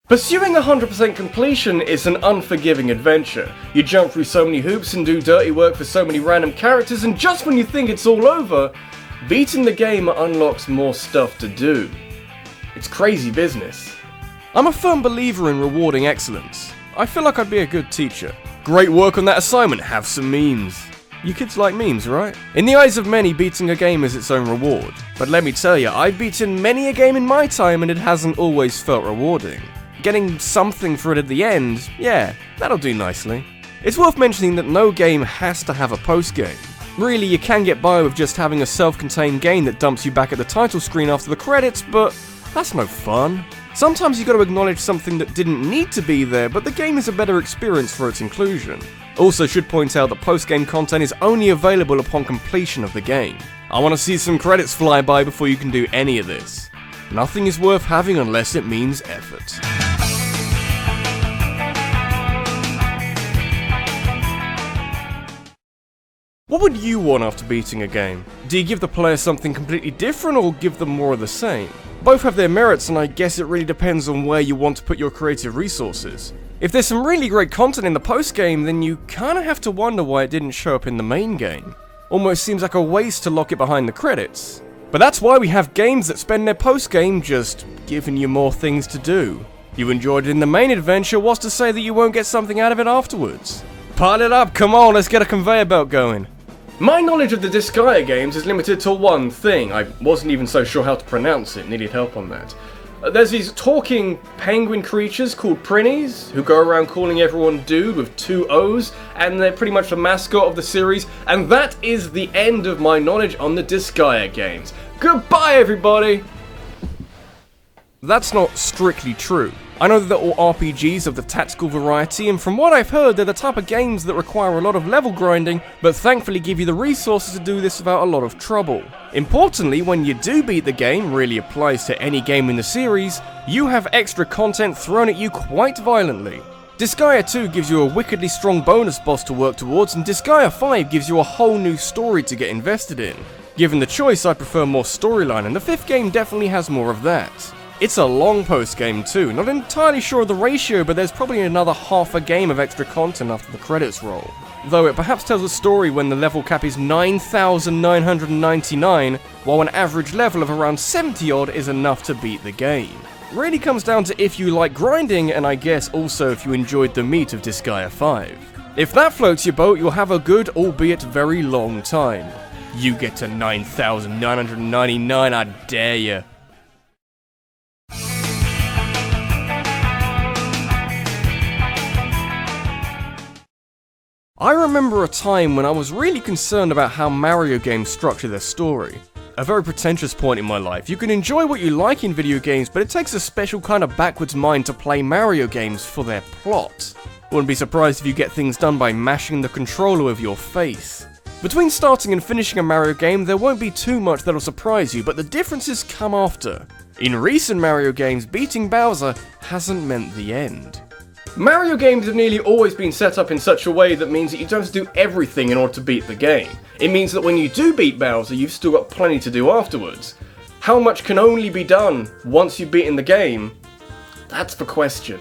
Pursuing 100% completion is an unforgiving adventure. You jump through so many hoops and do dirty work for so many random characters, and just when you think it's all over, beating the game unlocks more stuff to do. It's crazy business. I'm a firm believer in rewarding excellence. I feel like I'd be a good teacher. Great work on that assignment, have some memes. You kids like memes, right? In the eyes of many, beating a game is its own reward. But let me tell you, I've beaten many a game in my time and it hasn't always felt rewarding. Getting something for it at the end, yeah, that'll do nicely. It's worth mentioning that no game has to have a post-game. Really, you can get by with just having a self-contained game that dumps you back at the title screen after the credits, but that's no fun. Sometimes you gotta acknowledge something that didn't need to be there, but the game is a better experience for its inclusion. Also should point out that post-game content is only available upon completion of the game. I wanna see some credits fly by before you can do any of this. Nothing is worth having unless it means effort. What would you want after beating a game? Do you give the player something completely different or give them more of the same? Both have their merits, and I guess it really depends on where you want to put your creative resources. If there's some really great content in the post-game, then you kinda have to wonder why it didn't show up in the main game. Almost seems like a waste to lock it behind the credits. But that's why we have games that spend their post-game just giving you more things to do. You enjoyed it in the main adventure, what's to say that you won't get something out of it afterwards? Pile it up, come on, let's get a conveyor belt going. My knowledge of the Disgaea games is limited to one thing. I wasn't even so sure how to pronounce it, needed help on that. There's these talking penguin creatures called Prinnies, who go around calling everyone dude with 2 O's, and they're pretty much the mascot of the series, and that is the end of my knowledge on the Disgaea games. Goodbye, everybody! That's not strictly true. I know that they're all RPGs of the tactical variety, and from what I've heard, they're the type of games that require a lot of level grinding, but thankfully give you the resources to do this without a lot of trouble. Importantly, when you do beat the game, really applies to any game in the series, you have extra content thrown at you quite violently. Disgaea 2 gives you a wickedly strong bonus boss to work towards, and Disgaea 5 gives you a whole new story to get invested in. Given the choice, I prefer more storyline, and the 5th game definitely has more of that. It's a long post-game too, not entirely sure of the ratio, but there's probably another half a game of extra content after the credits roll. Though it perhaps tells a story when the level cap is 9,999, while an average level of around 70 odd is enough to beat the game. Really comes down to if you like grinding, and I guess also if you enjoyed the meat of Disgaea 5. If that floats your boat, you'll have a good, albeit very long time. You get to 9,999, I dare ya. I remember a time when I was really concerned about how Mario games structure their story. A very pretentious point in my life. You can enjoy what you like in video games, but it takes a special kind of backwards mind to play Mario games for their plot. Wouldn't be surprised if you get things done by mashing the controller with your face. Between starting and finishing a Mario game, there won't be too much that'll surprise you, but the differences come after. In recent Mario games, beating Bowser hasn't meant the end. Mario games have nearly always been set up in such a way that means that you don't have to do everything in order to beat the game. It means that when you do beat Bowser, you've still got plenty to do afterwards. How much can only be done once you've beaten the game? That's the question.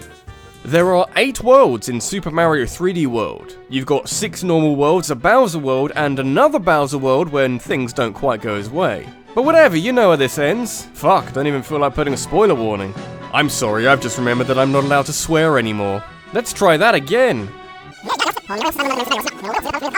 There are 8 worlds in Super Mario 3D World. You've got 6 normal worlds, a Bowser world, and another Bowser world when things don't quite go his way. But whatever, you know how this ends. Fuck, don't even feel like putting a spoiler warning. I'm sorry, I've just remembered that I'm not allowed to swear anymore. Let's try that again.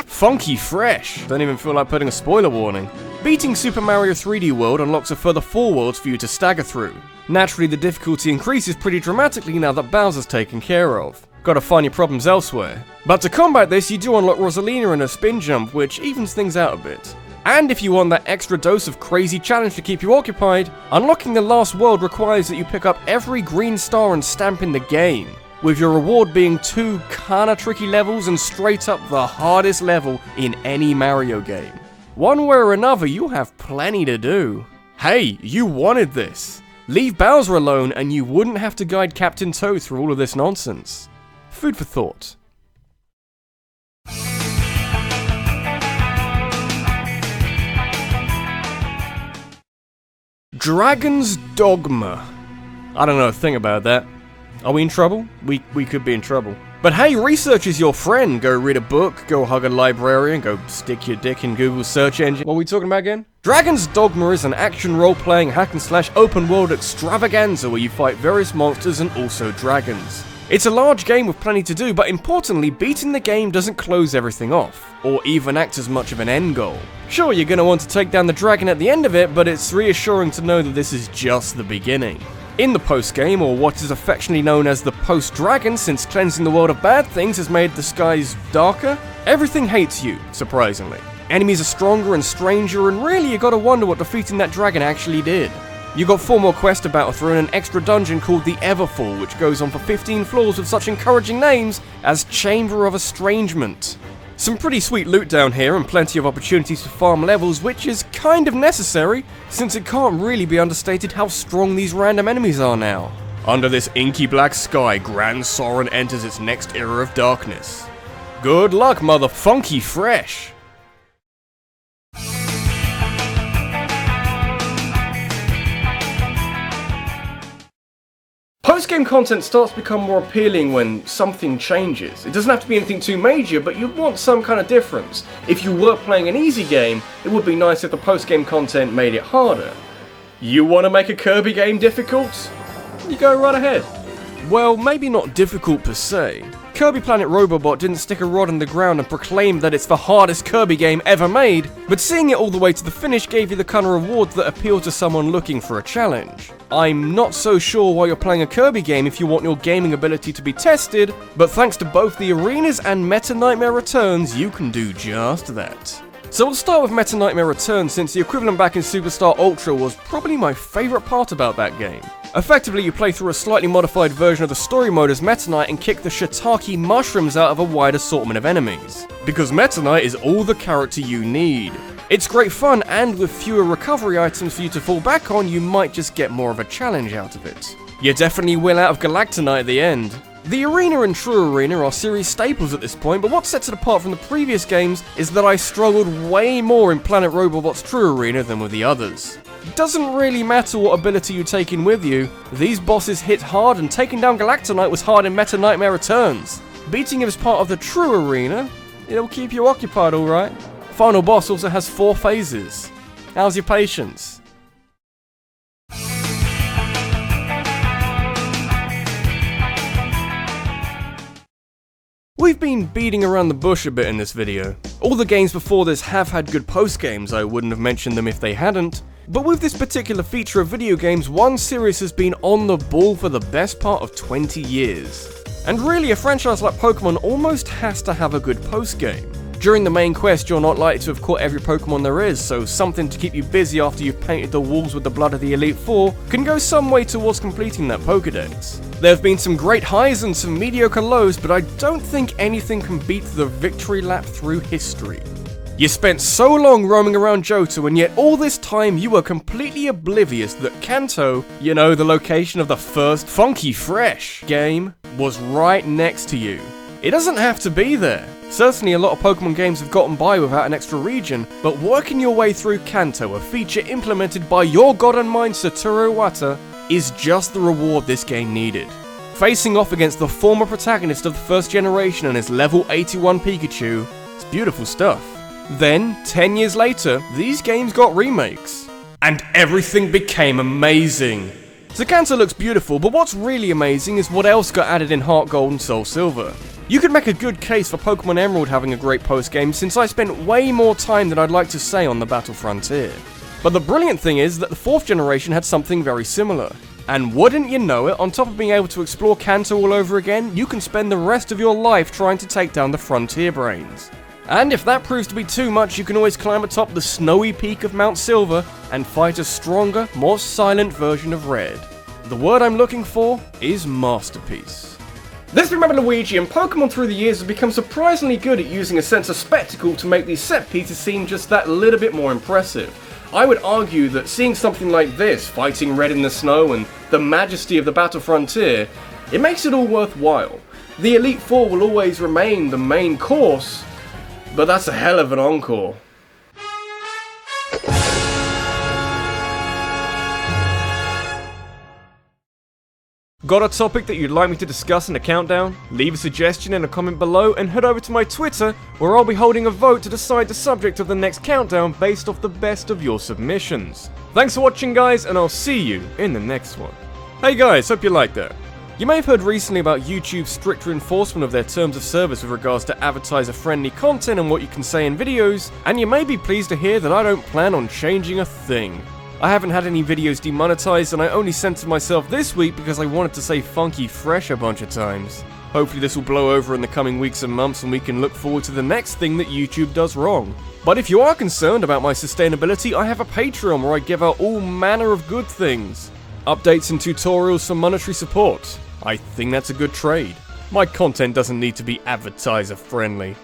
Funky fresh. Don't even feel like putting a spoiler warning. Beating Super Mario 3D World unlocks a further 4 worlds for you to stagger through. Naturally, the difficulty increases pretty dramatically now that Bowser's taken care of. Gotta find your problems elsewhere. But to combat this, you do unlock Rosalina and a spin jump, which evens things out a bit. And if you want that extra dose of crazy challenge to keep you occupied, unlocking the last world requires that you pick up every green star and stamp in the game, with your reward being 2 kinda tricky levels and straight up the hardest level in any Mario game. One way or another, you'll have plenty to do. Hey, you wanted this. Leave Bowser alone and you wouldn't have to guide Captain Toad through all of this nonsense. Food for thought. Dragon's Dogma. I don't know a thing about that. Are we in trouble? We could be in trouble. But hey, research is your friend. Go read a book, go hug a librarian, go stick your dick in Google's search engine. What are we talking about again? Dragon's Dogma is an action role-playing hack-and-slash open-world extravaganza where you fight various monsters and also dragons. It's a large game with plenty to do, but importantly, beating the game doesn't close everything off, or even act as much of an end goal. Sure, you're going to want to take down the dragon at the end of it, but it's reassuring to know that this is just the beginning. In the post-game, or what is affectionately known as the post-dragon, since cleansing the world of bad things has made the skies darker, everything hates you, surprisingly. Enemies are stronger and stranger, and really you gotta wonder what defeating that dragon actually did. You got 4 more quests to battle through and an extra dungeon called the Everfall, which goes on for 15 floors with such encouraging names as Chamber of Estrangement. Some pretty sweet loot down here and plenty of opportunities for farm levels, which is kind of necessary, since it can't really be understated how strong these random enemies are now. Under this inky black sky, Grand Soren enters its next era of darkness. Good luck, mother funky fresh! Post-game content starts to become more appealing when something changes. It doesn't have to be anything too major, but you want some kind of difference. If you were playing an easy game, it would be nice if the post-game content made it harder. You want to make a Kirby game difficult? You go right ahead. Well, maybe not difficult per se. Kirby Planet Robobot didn't stick a rod in the ground and proclaim that it's the hardest Kirby game ever made, but seeing it all the way to the finish gave you the kind of rewards that appeal to someone looking for a challenge. I'm not so sure why you're playing a Kirby game if you want your gaming ability to be tested, but thanks to both the Arenas and Meta Nightmare Returns, you can do just that. So we'll start with Meta Nightmare Returns, since the equivalent back in Superstar Ultra was probably my favourite part about that game. Effectively, you play through a slightly modified version of the story mode as Meta Knight and kick the shiitake mushrooms out of a wide assortment of enemies. Because Meta Knight is all the character you need. It's great fun, and with fewer recovery items for you to fall back on, you might just get more of a challenge out of it. You definitely will out of Galactonite at the end. The Arena and True Arena are series staples at this point, but what sets it apart from the previous games is that I struggled way more in Planet Robobot's True Arena than with the others. Doesn't really matter what ability you take in with you, these bosses hit hard, and taking down Galactonite was hard in Meta Nightmare Returns. Beating him as part of the True Arena, it'll keep you occupied alright. Final boss also has 4 phases. How's your patience? We've been beating around the bush a bit in this video. All the games before this have had good post-games, I wouldn't have mentioned them if they hadn't. But with this particular feature of video games, one series has been on the ball for the best part of 20 years. And really, a franchise like Pokemon almost has to have a good post-game. During the main quest, you're not likely to have caught every Pokemon there is, so something to keep you busy after you've painted the walls with the blood of the Elite Four can go some way towards completing that Pokedex. There have been some great highs and some mediocre lows, but I don't think anything can beat the victory lap through history. You spent so long roaming around Johto, and yet all this time you were completely oblivious that Kanto, you know, the location of the first Funky Fresh game, was right next to you. It doesn't have to be there. Certainly a lot of Pokemon games have gotten by without an extra region, but working your way through Kanto, a feature implemented by your god and mine Satoru Iwata, is just the reward this game needed. Facing off against the former protagonist of the first generation and his level 81 Pikachu, it's beautiful stuff. Then, 10 years later, these games got remakes. And everything became amazing. So Kanto looks beautiful, but what's really amazing is what else got added in Heart Gold and Soul Silver. You could make a good case for Pokemon Emerald having a great post-game, since I spent way more time than I'd like to say on the Battle Frontier. But the brilliant thing is that the 4th generation had something very similar. And wouldn't you know it, on top of being able to explore Kanto all over again, you can spend the rest of your life trying to take down the Frontier Brains. And if that proves to be too much, you can always climb atop the snowy peak of Mount Silver and fight a stronger, more silent version of Red. The word I'm looking for is masterpiece. This is RabbidLuigi, and Pokemon through the years has become surprisingly good at using a sense of spectacle to make these set pieces seem just that little bit more impressive. I would argue that seeing something like this, fighting Red in the snow and the majesty of the Battle Frontier, it makes it all worthwhile. The Elite Four will always remain the main course, but that's a hell of an encore. Got a topic that you'd like me to discuss in a countdown? Leave a suggestion in a comment below and head over to my Twitter, where I'll be holding a vote to decide the subject of the next countdown based off the best of your submissions. Thanks for watching, guys, and I'll see you in the next one. Hey guys, hope you liked that. You may have heard recently about YouTube's stricter enforcement of their terms of service with regards to advertiser-friendly content and what you can say in videos, and you may be pleased to hear that I don't plan on changing a thing. I haven't had any videos demonetized, and I only censored myself this week because I wanted to say funky fresh a bunch of times. Hopefully this will blow over in the coming weeks and months and we can look forward to the next thing that YouTube does wrong. But if you are concerned about my sustainability, I have a Patreon where I give out all manner of good things. Updates and tutorials for monetary support. I think that's a good trade. My content doesn't need to be advertiser friendly.